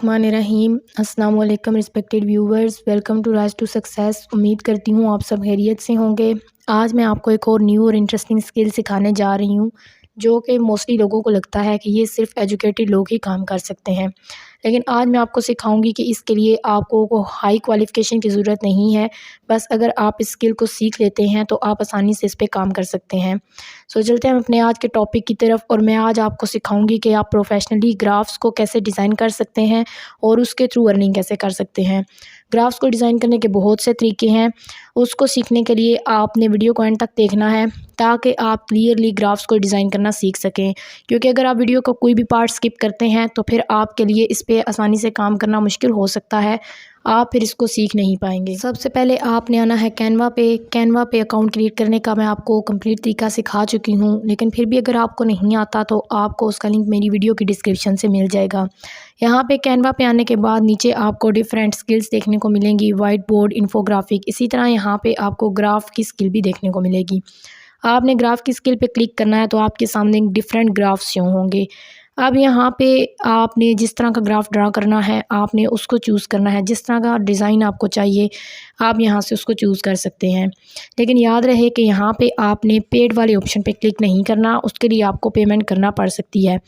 बिस्मिल्लाहिर्रहमानिर्रहीम। अस्सलाम वालेकुम respected viewers, welcome to rise to success. उम्मीद करती हूँ आप सब खैरियत से होंगे। आज मैं आपको एक और न्यू और इंटरेस्टिंग स्किल सिखाने जा रही हूँ जो कि मोस्टली लोगों को लगता है कि ये सिर्फ एजुकेटेड लोग ही काम कर सकते हैं, लेकिन आज मैं आपको सिखाऊंगी कि इसके लिए आपको को हाई क्वालिफ़िकेशन की ज़रूरत नहीं है। बस अगर आप इस स्किल को सीख लेते हैं तो आप आसानी से इस पे काम कर सकते हैं। सो चलते हैं हम अपने आज के टॉपिक की तरफ, और मैं आज आपको सिखाऊंगी कि आप प्रोफेशनली ग्राफ्स को कैसे डिज़ाइन कर सकते हैं और उसके थ्रू अर्निंग कैसे कर सकते हैं। ग्राफ्स को डिज़ाइन करने के बहुत से तरीके हैं। उसको सीखने के लिए आपने वीडियो को एंड तक देखना है ताकि आप क्लियरली ग्राफ्स को डिज़ाइन करना सीख सकें, क्योंकि अगर आप वीडियो का कोई भी पार्ट स्किप करते हैं तो फिर आपके लिए इस पे आसानी से काम करना मुश्किल हो सकता है, आप फिर इसको सीख नहीं पाएंगे। सबसे पहले आपने आना है कैनवा पे अकाउंट क्रिएट करने का मैं आपको कंप्लीट तरीका सिखा चुकी हूँ, लेकिन फिर भी अगर आपको नहीं आता तो आपको उसका लिंक मेरी वीडियो की डिस्क्रिप्शन से मिल जाएगा। यहाँ पे कैनवा पे आने के बाद नीचे आपको डिफरेंट स्किल्स देखने को मिलेंगी, वाइट बोर्ड, इन्फोग्राफिक। इसी तरह यहाँ पे आपको ग्राफ की स्किल भी देखने को मिलेगी। आपने ग्राफ की स्किल पे क्लिक करना है तो आपके सामने डिफरेंट ग्राफ शो होंगे। अब यहाँ पे आपने जिस तरह का ग्राफ ड्रा करना है आपने उसको चूज़ करना है। जिस तरह का डिज़ाइन आपको चाहिए आप यहाँ से उसको चूज़ कर सकते हैं, लेकिन याद रहे कि यहाँ पे आपने पेड वाले ऑप्शन पे क्लिक नहीं करना, उसके लिए आपको पेमेंट करना पड़ सकती है।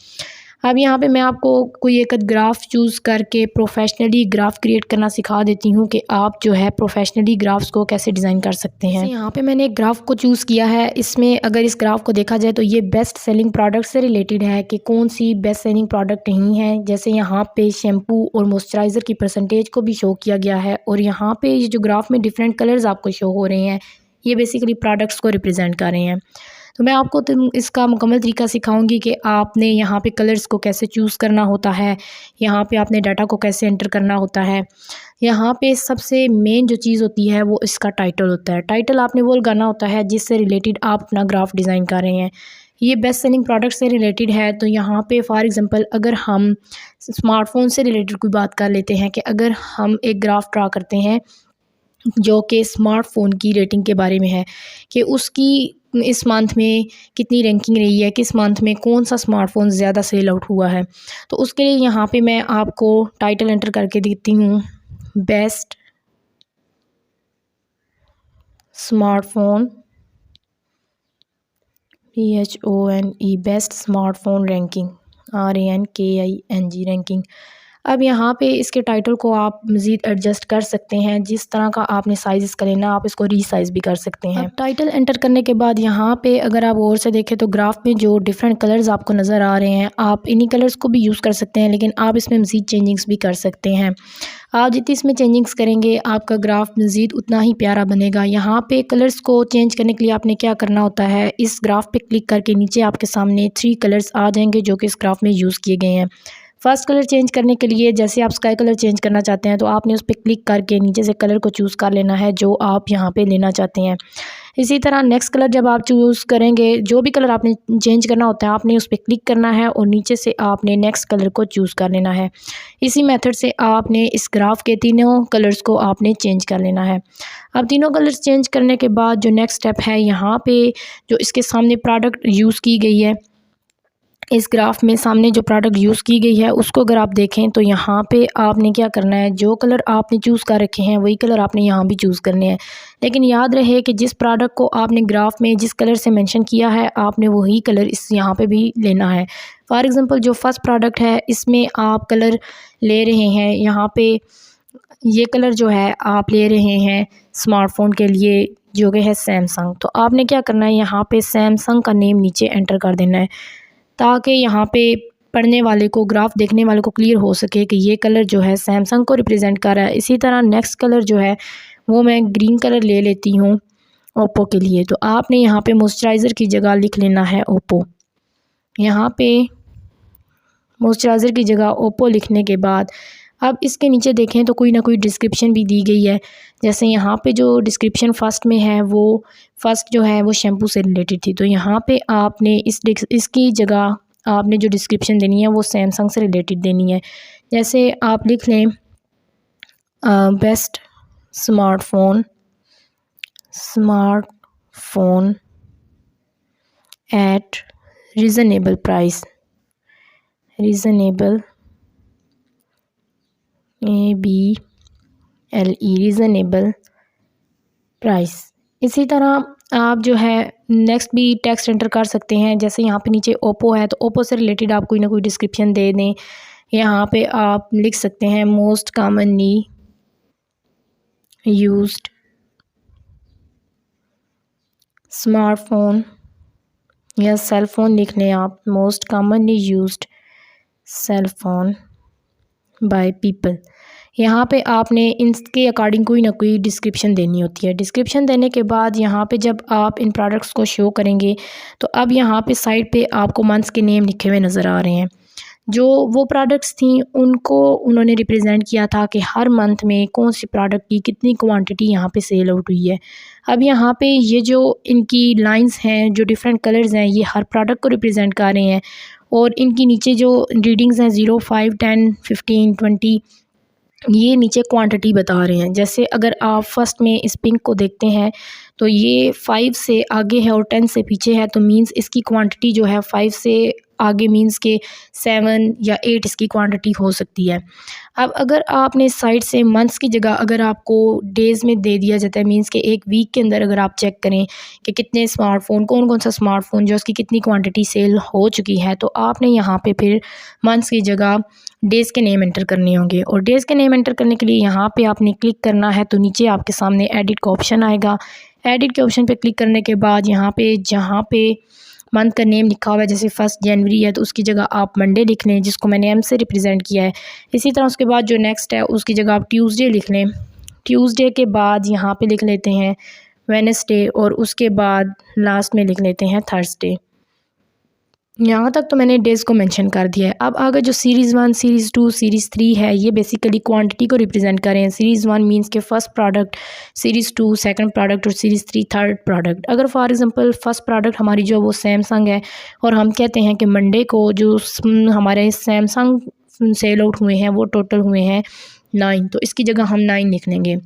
अब यहाँ पे मैं आपको कोई एक ग्राफ चूज़ करके प्रोफेशनली ग्राफ क्रिएट करना सिखा देती हूँ कि आप जो है प्रोफेशनली ग्राफ्स को कैसे डिज़ाइन कर सकते हैं। यहाँ पे मैंने एक ग्राफ को चूज़ किया है। इसमें अगर इस ग्राफ को देखा जाए तो ये बेस्ट सेलिंग प्रोडक्ट से रिलेटेड है कि कौन सी बेस्ट सेलिंग प्रोडक्ट नहीं है। जैसे यहाँ पे शैम्पू और मॉइस्चराइज़र की परसेंटेज को भी शो किया गया है, और यहाँ पे ये जो ग्राफ में डिफरेंट कलर्स आपको शो हो रहे हैं ये बेसिकली प्रोडक्ट्स को रिप्रेजेंट कर रहे हैं। तो मैं आपको इसका मुकम्मल तरीका सिखाऊंगी कि आपने यहाँ पे कलर्स को कैसे चूज़ करना होता है, यहाँ पे आपने डाटा को कैसे एंटर करना होता है। यहाँ पे सबसे मेन जो चीज़ होती है वो इसका टाइटल होता है। टाइटल आपने वो लगाना होता है जिससे रिलेटेड आप अपना ग्राफ डिज़ाइन कर रहे हैं। ये बेस्ट सेलिंग प्रोडक्ट से रिलेटेड है, तो यहाँ पे फॉर एग्ज़ाम्पल अगर हम स्मार्टफोन से रिलेटेड कोई बात कर लेते हैं कि अगर हम एक ग्राफ ड्रा करते हैं जो कि स्मार्टफ़ोन की रेटिंग के बारे में है कि उसकी इस मंथ में कितनी रैंकिंग रही है, किस मंथ में कौन सा स्मार्टफ़ोन ज़्यादा सेल आउट हुआ है। तो उसके लिए यहाँ पे मैं आपको टाइटल एंटर करके देती हूँ, best smartphone, PHONE, best smartphone ranking, RANKING ranking. अब यहाँ पे इसके टाइटल को आप मज़ीद एडजस्ट कर सकते हैं। जिस तरह का आपने साइज़ इसका लेना आप इसको रीसाइज़ भी कर सकते हैं। अब टाइटल एंटर करने के बाद यहाँ पे अगर आप गौर से देखें तो ग्राफ में जो डिफरेंट कलर्स आपको नज़र आ रहे हैं आप इन्हीं कलर्स को भी यूज़ कर सकते हैं, लेकिन आप इसमें मज़ीद चेंजिंग्स भी कर सकते हैं। आप जितनी इसमें चेंजिंग्स करेंगे आपका ग्राफ मज़ीद उतना ही प्यारा बनेगा। यहाँ पे कलर्स को चेंज करने के लिए आपने क्या करना होता है, इस ग्राफ पे क्लिक करके नीचे आपके सामने 3 कलर्स आ जाएंगे जो कि इस ग्राफ में यूज़ किए गए हैं। फर्स्ट कलर चेंज करने के लिए जैसे आप स्काई कलर चेंज करना चाहते हैं तो आपने उस पर क्लिक करके नीचे से कलर को चूज़ कर लेना है जो आप यहाँ पे लेना चाहते हैं। इसी तरह नेक्स्ट कलर जब आप चूज़ करेंगे, जो भी कलर आपने चेंज करना होता है आपने उस पर क्लिक करना है और नीचे से आपने नेक्स्ट कलर को चूज़ कर लेना है। इसी मेथड से आपने इस ग्राफ के तीनों कलर्स को आपने चेंज कर लेना है। अब तीनों कलर्स चेंज करने के बाद जो नेक्स्ट स्टेप है, यहाँ पे जो इसके सामने प्रोडक्ट यूज़ की गई है, इस ग्राफ में सामने जो प्रोडक्ट यूज़ की गई है उसको अगर आप देखें तो यहाँ पे आपने क्या करना है, जो कलर आपने चूज़ कर रखे हैं वही कलर आपने यहाँ भी चूज़ करने हैं। लेकिन याद रहे कि जिस प्रोडक्ट को आपने ग्राफ में जिस कलर से मेंशन किया है आपने वही कलर इस यहाँ पे भी लेना है। फॉर एग्ज़ाम्पल जो फर्स्ट प्रोडक्ट है इसमें आप कलर ले रहे हैं, यहाँ पे ये कलर जो है आप ले रहे हैं स्मार्टफ़ोन के लिए जो कि है सैमसंग। तो आपने क्या करना है, यहाँ पे सैमसंग का नेम नीचे एंटर कर देना है ताकि यहाँ पे पढ़ने वाले को, ग्राफ देखने वाले को क्लियर हो सके कि ये कलर जो है सैमसंग को रिप्रेजेंट कर रहा है। इसी तरह नेक्स्ट कलर जो है वो मैं ग्रीन कलर ले लेती हूँ ओप्पो के लिए। तो आपने यहाँ पे मॉइस्चराइज़र की जगह लिख लेना है ओप्पो। यहाँ पे मॉइस्चराइज़र की जगह ओप्पो लिखने के बाद अब इसके नीचे देखें तो कोई ना कोई डिस्क्रिप्शन भी दी गई है। जैसे यहाँ पे जो डिस्क्रिप्शन फर्स्ट में है वो फर्स्ट जो है वो शैम्पू से रिलेटेड थी, तो यहाँ पे आपने इसकी जगह आपने जो डिस्क्रिप्शन देनी है वो सैमसंग से रिलेटेड देनी है। जैसे आप लिख लें best smartphone at reasonable price reasonable price. इसी तरह आप जो है नेक्स्ट भी टेक्स्ट एंटर कर सकते हैं। जैसे यहाँ पे नीचे ओप्पो है तो ओप्पो से रिलेटेड आप कोई ना कोई डिस्क्रिप्शन दे दें। यहाँ पे आप लिख सकते हैं मोस्ट कॉमनली यूज्ड स्मार्टफोन या सेल फ़ोन लिख लें आप, most commonly used cell phone by people. यहाँ पे आपने इनके अकॉर्डिंग कोई ना कोई डिस्क्रिप्शन देनी होती है। डिस्क्रिप्शन देने के बाद यहाँ पे जब आप इन प्रोडक्ट्स को शो करेंगे तो अब यहाँ पे साइड पे आपको मंथ्स के नेम लिखे हुए नज़र आ रहे हैं। जो वो प्रोडक्ट्स थी उनको उन्होंने रिप्रेजेंट किया था कि हर मंथ में कौन सी प्रोडक्ट की कितनी क्वांटिटी यहाँ पे सेल आउट हुई है। अब यहाँ पे ये जो इनकी लाइंस हैं, जो डिफरेंट कलर्स हैं, ये हर प्रोडक्ट को रिप्रेजेंट कर रहे हैं। और इनकी नीचे जो रीडिंग्स हैं 0, 5, 10, 15, 20, ये नीचे क्वांटिटी बता रहे हैं। जैसे अगर आप फर्स्ट में इस पिंक को देखते हैं तो ये 5 से आगे है और 10 से पीछे है, तो मींस इसकी क्वांटिटी जो है 5 से आगे मींस के 7 या 8 इसकी क्वांटिटी हो सकती है। अब अगर आपने साइड से मंथ्स की जगह अगर आपको डेज़ में दे दिया जाता है, मींस के एक वीक के अंदर अगर आप चेक करें कि कितने स्मार्टफ़ोन, कौन कौन सा स्मार्टफ़ोन जो उसकी कितनी क्वांटिटी सेल हो चुकी है, तो आपने यहाँ पे फिर मंथ्स की जगह डेज़ के नेम एंटर करने होंगे। और डेज़ के नेम एंटर करने के लिए यहाँ पे आपने क्लिक करना है तो नीचे आपके सामने एडिट का ऑप्शन आएगा। एडिट के ऑप्शन पे क्लिक करने के बाद यहाँ पे जहाँ पे मंथ का नेम लिखा हुआ है, जैसे 1 जनवरी है तो उसकी जगह आप मंडे लिख लें, जिसको मैंने एम से रिप्रेजेंट किया है। इसी तरह उसके बाद जो नेक्स्ट है उसकी जगह आप ट्यूसडे लिख लें। ट्यूसडे के बाद यहाँ पे लिख लेते हैं वेडनेसडे और उसके बाद लास्ट में लिख लेते हैं थर्सडे। यहाँ तक तो मैंने डेज़ को मेंशन कर दिया है। अब आगे जो सीरीज़ 1, सीरीज़ 2, सीरीज़ 3 है, ये बेसिकली क्वांटिटी को रिप्रेजेंट कर रहे हैं। सीरीज़ 1 मींस के first product, series 2 second product और सीरीज़ 3 थर्ड प्रोडक्ट। अगर फॉर एग्जांपल फर्स्ट प्रोडक्ट हमारी जो वो सैमसंग है और हम कहते हैं कि मंडे को जो हमारे सैमसंग सेल आउट हुए हैं वो टोटल हुए हैं 9, तो इसकी जगह हम 9 लिख लेंगे।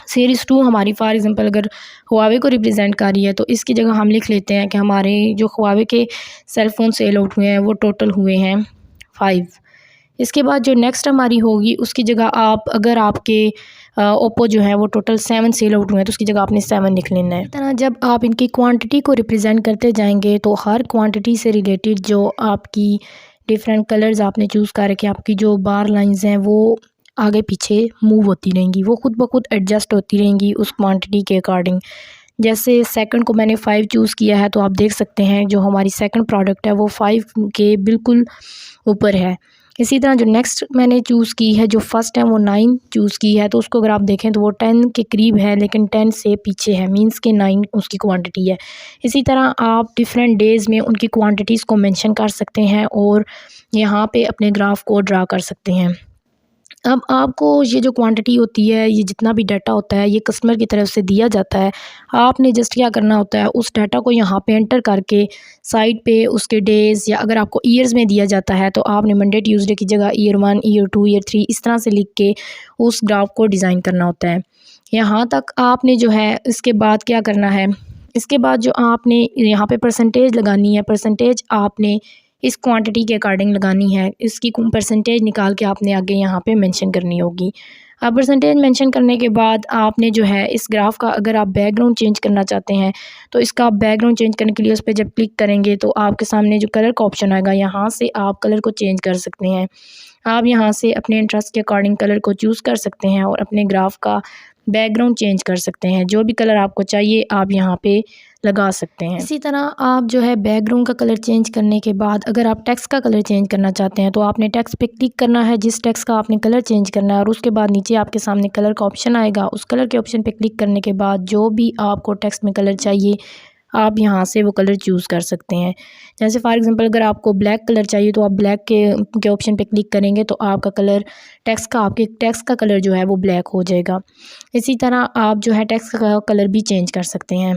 सीरीज़ 2 हमारी फॉर एग्ज़ाम्पल अगर हुआवे को रिप्रेजेंट कर रही है तो इसकी जगह हम लिख लेते हैं कि हमारे जो हुआवे के सेल फ़ोन सेल आउट हुए हैं वो टोटल हुए हैं 5। इसके बाद जो नेक्स्ट हमारी होगी उसकी जगह आप अगर आपके ओप्पो जो है वो टोटल 7 सेल आउट हुए हैं तो उसकी जगह आपने 7 लिख लेना है। इस तरह जब आप इनकी क्वांटिटी को रिप्रेजेंट करते जाएंगे तो हर क्वांटिटी से रिलेटेड जो आपकी डिफरेंट कलर्स आपने चूज़ कर रखे, आपकी जो बार लाइंस हैं वो आगे पीछे मूव होती रहेंगी, वो खुद ब खुद एडजस्ट होती रहेंगी उस क्वांटिटी के अकॉर्डिंग। जैसे सेकंड को मैंने 5 चूज़ किया है तो आप देख सकते हैं जो हमारी सेकंड प्रोडक्ट है वो 5 के बिल्कुल ऊपर है। इसी तरह जो नेक्स्ट मैंने चूज़ की है, जो फर्स्ट है वो 9 चूज़ की है, तो उसको अगर आप देखें तो वो 10 के करीब है लेकिन 10 से पीछे है, मींस के 9 उसकी क्वांटिटी है। इसी तरह आप डिफरेंट डेज़ में उनकी क्वांटिटीज़ को मेंशन कर सकते हैं और यहाँ पे अपने ग्राफ को ड्रा कर सकते हैं। अब आपको ये जो क्वांटिटी होती है, ये जितना भी डाटा होता है, ये कस्टमर की तरफ से दिया जाता है। आपने जस्ट क्या करना होता है, उस डाटा को यहाँ पे एंटर करके साइड पे उसके डेज़, या अगर आपको ईयर्स में दिया जाता है तो आपने मंडे ट्यूसडे की जगह ईयर 1, ईयर 2, ईयर 3 इस तरह से लिख के उस ग्राफ को डिज़ाइन करना होता है। यहाँ तक आपने जो है इसके बाद क्या करना है, इसके बाद जो आपने यहाँ पे परसेंटेज लगानी है, परसेंटेज आपने इस क्वांटिटी के अकॉर्डिंग लगानी है। इसकी परसेंटेज निकाल के आपने आगे यहाँ पे मेंशन करनी होगी। अब परसेंटेज मेंशन करने के बाद आपने जो है इस ग्राफ का अगर आप बैकग्राउंड चेंज करना चाहते हैं तो इसका आप बैकग्राउंड चेंज करने के लिए उस पर जब क्लिक करेंगे तो आपके सामने जो कलर का ऑप्शन आएगा, यहाँ से आप कलर को चेंज कर सकते हैं। आप यहाँ से अपने इंटरेस्ट के अकॉर्डिंग कलर को चूज़ कर सकते हैं और अपने ग्राफ का बैकग्राउंड चेंज कर सकते हैं। जो भी कलर आपको चाहिए आप यहाँ पे लगा सकते हैं। इसी तरह आप जो है बैकग्राउंड का कलर चेंज करने के बाद अगर आप टेक्स्ट का कलर चेंज करना चाहते हैं तो आपने टेक्स्ट पे क्लिक करना है, जिस टेक्स्ट का आपने कलर चेंज करना है, और उसके बाद नीचे आपके सामने कलर का ऑप्शन आएगा। उस कलर के ऑप्शन पे क्लिक करने के बाद जो भी आपको टेक्स्ट में कलर चाहिए आप यहाँ से वो कलर चूज़ कर सकते हैं। जैसे फॉर एग्जांपल अगर आपको ब्लैक कलर चाहिए तो आप ब्लैक के ऑप्शन पे क्लिक करेंगे तो आपका कलर आपके टेक्स्ट का कलर जो है वो ब्लैक हो जाएगा। इसी तरह आप जो है टेक्स्ट का कलर भी चेंज कर सकते हैं।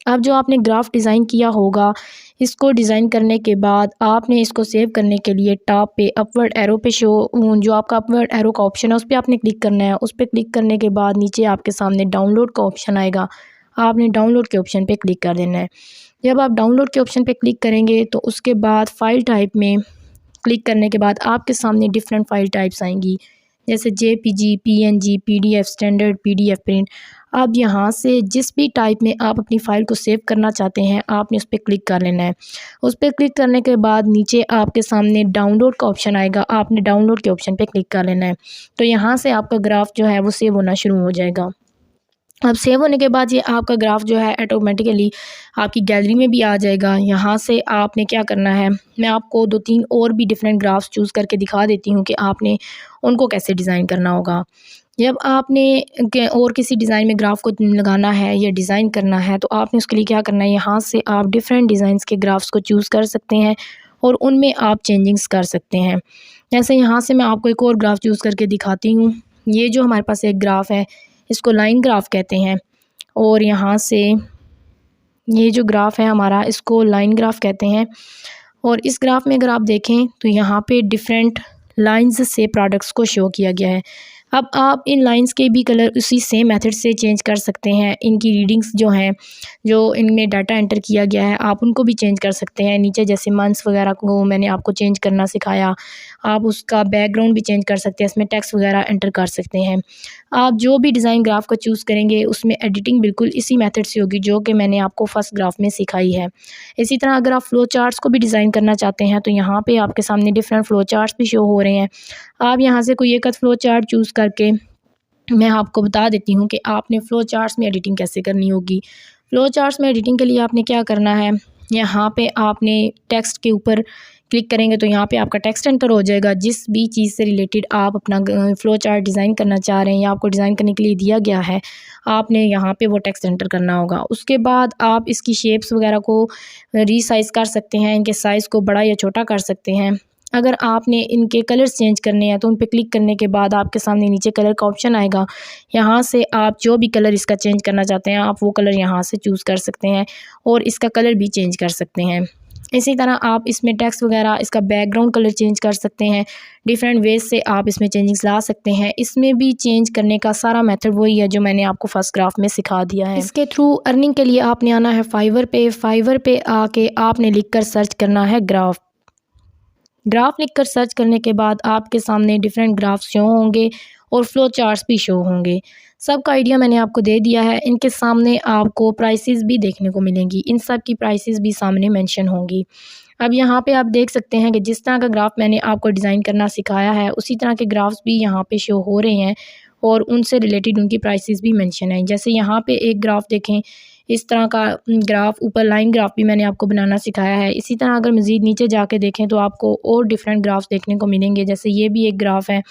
अब जो आपने ग्राफ डिज़ाइन किया होगा, इसको डिज़ाइन करने के बाद आपने इसको सेव करने के लिए टॉप पे अपवर्ड एरो पे जो आपका अपवर्ड एरो का ऑप्शन है उस पर आपने क्लिक करना है। उस पर क्लिक करने के बाद नीचे आपके सामने डाउनलोड का ऑप्शन आएगा, आपने डाउनलोड के ऑप्शन पे क्लिक कर देना है। जब आप डाउनलोड के ऑप्शन पे क्लिक करेंगे तो उसके बाद फ़ाइल टाइप में क्लिक करने के बाद आपके सामने डिफरेंट फ़ाइल टाइप्स आएंगी। जैसे JPG, PNG, PDF, standard, PDF print. अब यहाँ से जिस भी टाइप में आप अपनी फ़ाइल को सेव करना चाहते हैं आपने उस पर क्लिक कर लेना है। उस पर क्लिक करने के बाद नीचे आपके सामने डाउनलोड का ऑप्शन आएगा, आपने डाउनलोड के ऑप्शन पे क्लिक कर लेना है। तो यहाँ से आपका ग्राफ जो है वो सेव होना शुरू हो जाएगा। अब सेव होने के बाद ये आपका ग्राफ जो है ऑटोमेटिकली आपकी गैलरी में भी आ जाएगा। यहाँ से आपने क्या करना है, मैं आपको 2-3 और भी डिफरेंट ग्राफ्स चूज़ करके दिखा देती हूँ कि आपने उनको कैसे डिज़ाइन करना होगा। जब आपने और किसी डिज़ाइन में ग्राफ को लगाना है या डिज़ाइन करना है तो आपने उसके लिए क्या करना है, यहाँ से आप डिफरेंट डिज़ाइंस के ग्राफ्स को चूज़ कर सकते हैं और उनमें आप चेंजिंग्स कर सकते हैं। जैसे यहाँ से मैं आपको एक और ग्राफ चूज़ करके दिखाती हूँ। ये जो हमारे पास एक ग्राफ है इसको लाइन ग्राफ कहते हैं और यहाँ से ये जो ग्राफ है हमारा इसको लाइन ग्राफ कहते हैं। और इस ग्राफ में अगर आप देखें तो यहाँ पे डिफरेंट लाइंस से प्रोडक्ट्स को शो किया गया है। अब आप इन लाइंस के भी कलर उसी सेम मेथड से चेंज कर सकते हैं। इनकी रीडिंग्स जो हैं, जो इनमें डाटा एंटर किया गया है, आप उनको भी चेंज कर सकते हैं। नीचे जैसे मंथ्स वगैरह को मैंने आपको चेंज करना सिखाया, आप उसका बैकग्राउंड भी चेंज कर सकते हैं, इसमें टेक्स्ट वगैरह एंटर कर सकते हैं। आप जो भी डिज़ाइन ग्राफ का चूज़ करेंगे उसमें एडिटिंग बिल्कुल इसी मेथड से होगी जो कि मैंने आपको फर्स्ट ग्राफ में सिखाई है। इसी तरह अगर आप फ्लो चार्ट्स को भी डिज़ाइन करना चाहते हैं तो यहाँ पे आपके सामने डिफरेंट फ्लो चार्ट्स भी शो हो रहे हैं। आप यहाँ से कोई एक फ्लो चार्ट चूज़ करके मैं आपको बता देती हूँ कि आपने फ़्लो चार्ट्स में एडिटिंग कैसे करनी होगी। फ़्लो चार्ट्स में एडिटिंग के लिए आपने क्या करना है, यहाँ पे आपने टेक्स्ट के ऊपर क्लिक करेंगे तो यहाँ पे आपका टेक्स्ट एंटर हो जाएगा। जिस भी चीज़ से रिलेटेड आप अपना फ़्लो चार्ट डिज़ाइन करना चाह रहे हैं या आपको डिज़ाइन करने के लिए दिया गया है, आपने यहाँ पे वो टेक्स्ट एंटर करना होगा। उसके बाद आप इसकी शेप्स वगैरह को रीसाइज़ कर सकते हैं, इनके साइज़ को बड़ा या छोटा कर सकते हैं। अगर आपने इनके कलर्स चेंज करने हैं तो उन पे क्लिक करने के बाद आपके सामने नीचे कलर का ऑप्शन आएगा। यहाँ से आप जो भी कलर इसका चेंज करना चाहते हैं आप वो कलर यहाँ से चूज़ कर सकते हैं और इसका कलर भी चेंज कर सकते हैं। इसी तरह आप इसमें टेक्स्ट वगैरह इसका बैकग्राउंड कलर चेंज कर सकते हैं। डिफरेंट वेज से आप इसमें चेंजिंग्स ला सकते हैं। इसमें भी चेंज करने का सारा मेथड वही है जो मैंने आपको फर्स्ट ग्राफ में सिखा दिया है। इसके थ्रू अर्निंग के लिए आपने आना है फाइवर पे। फाइवर पे आके आपने लिख कर सर्च करना है ग्राफ। ग्राफ लिखकर सर्च करने के बाद आपके सामने डिफरेंट ग्राफ शो होंगे और फ्लो चार्ट्स भी शो होंगे। सबका आइडिया मैंने आपको दे दिया है। इनके सामने आपको प्राइसेस भी देखने को मिलेंगी, इन सब की प्राइसेस भी सामने मेंशन होंगी। अब यहाँ पे आप देख सकते हैं कि जिस तरह का ग्राफ मैंने आपको डिज़ाइन करना सिखाया है उसी तरह के ग्राफ्स भी यहाँ पे शो हो रहे हैं और उनसे रिलेटेड उनकी प्राइसेस भी मेंशन हैं। जैसे यहाँ पे एक ग्राफ देखें, इस तरह का ग्राफ ऊपर लाइन ग्राफ भी मैंने आपको बनाना सिखाया है। इसी तरह अगर मज़ीद नीचे जाके देखें तो आपको और डिफरेंट ग्राफ्स देखने को मिलेंगे। जैसे ये भी एक ग्राफ है,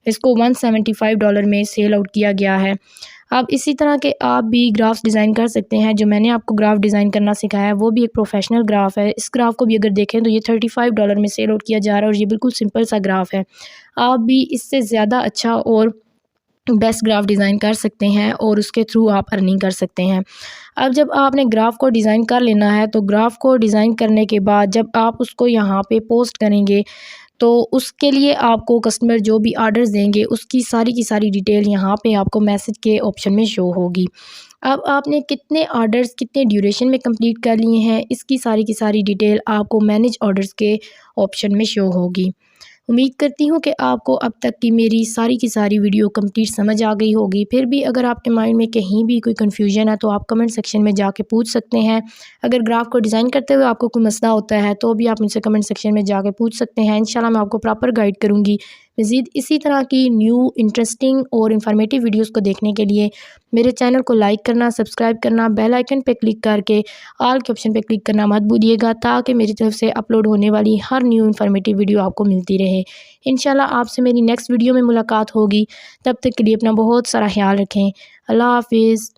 इसको $175 में सेल आउट किया गया है। अब इसी तरह के आप भी ग्राफ्स डिज़ाइन कर सकते हैं। जो मैंने आपको ग्राफ डिज़ाइन करना सिखाया है वो भी एक प्रोफेशनल ग्राफ है। इस ग्राफ को भी अगर देखें तो ये $35 में सेल आउट किया जा रहा है और ये बिल्कुल सिंपल सा ग्राफ है। आप भी इससे ज़्यादा अच्छा और बेस्ट ग्राफ डिज़ाइन कर सकते हैं और उसके थ्रू आप अर्निंग कर सकते हैं। अब जब आपने ग्राफ को डिज़ाइन कर लेना है तो ग्राफ को डिज़ाइन करने के बाद जब आप उसको यहाँ पे पोस्ट करेंगे तो उसके लिए आपको कस्टमर जो भी आर्डर्स देंगे उसकी सारी की सारी डिटेल यहाँ पे आपको मैसेज के ऑप्शन में शो होगी। अब आपने कितने आर्डर्स कितने ड्यूरेशन में कंप्लीट कर लिए हैं इसकी सारी की सारी डिटेल आपको मैनेज ऑर्डर्स के ऑप्शन में शो होगी। उम्मीद करती हूँ कि आपको अब तक की मेरी सारी की सारी वीडियो कंप्लीट समझ आ गई होगी। फिर भी अगर आपके माइंड में कहीं भी कोई कन्फ्यूजन है तो आप कमेंट सेक्शन में जाके पूछ सकते हैं। अगर ग्राफ को डिज़ाइन करते हुए आपको कोई मसला होता है तो भी आप मुझसे कमेंट सेक्शन में जाके पूछ सकते हैं। इंशाल्लाह मैं आपको प्रॉपर गाइड करूँगी। मज़ीद इसी तरह की न्यू इंटरेस्टिंग और इन्फॉर्मेटिव वीडियोज़ को देखने के लिए मेरे चैनल को लाइक करना, सब्सक्राइब करना, बेल आइकन पे क्लिक करके ऑल के ऑप्शन पे क्लिक करना मत भूलिएगा ताकि मेरी तरफ से अपलोड होने वाली हर न्यू इन्फॉर्मेटिव वीडियो आपको मिलती रहे। इंशाल्लाह आपसे मेरी नेक्स्ट वीडियो में मुलाकात होगी। तब तक के लिए अपना बहुत सारा ख्याल रखें। अल्लाह हाफिज़।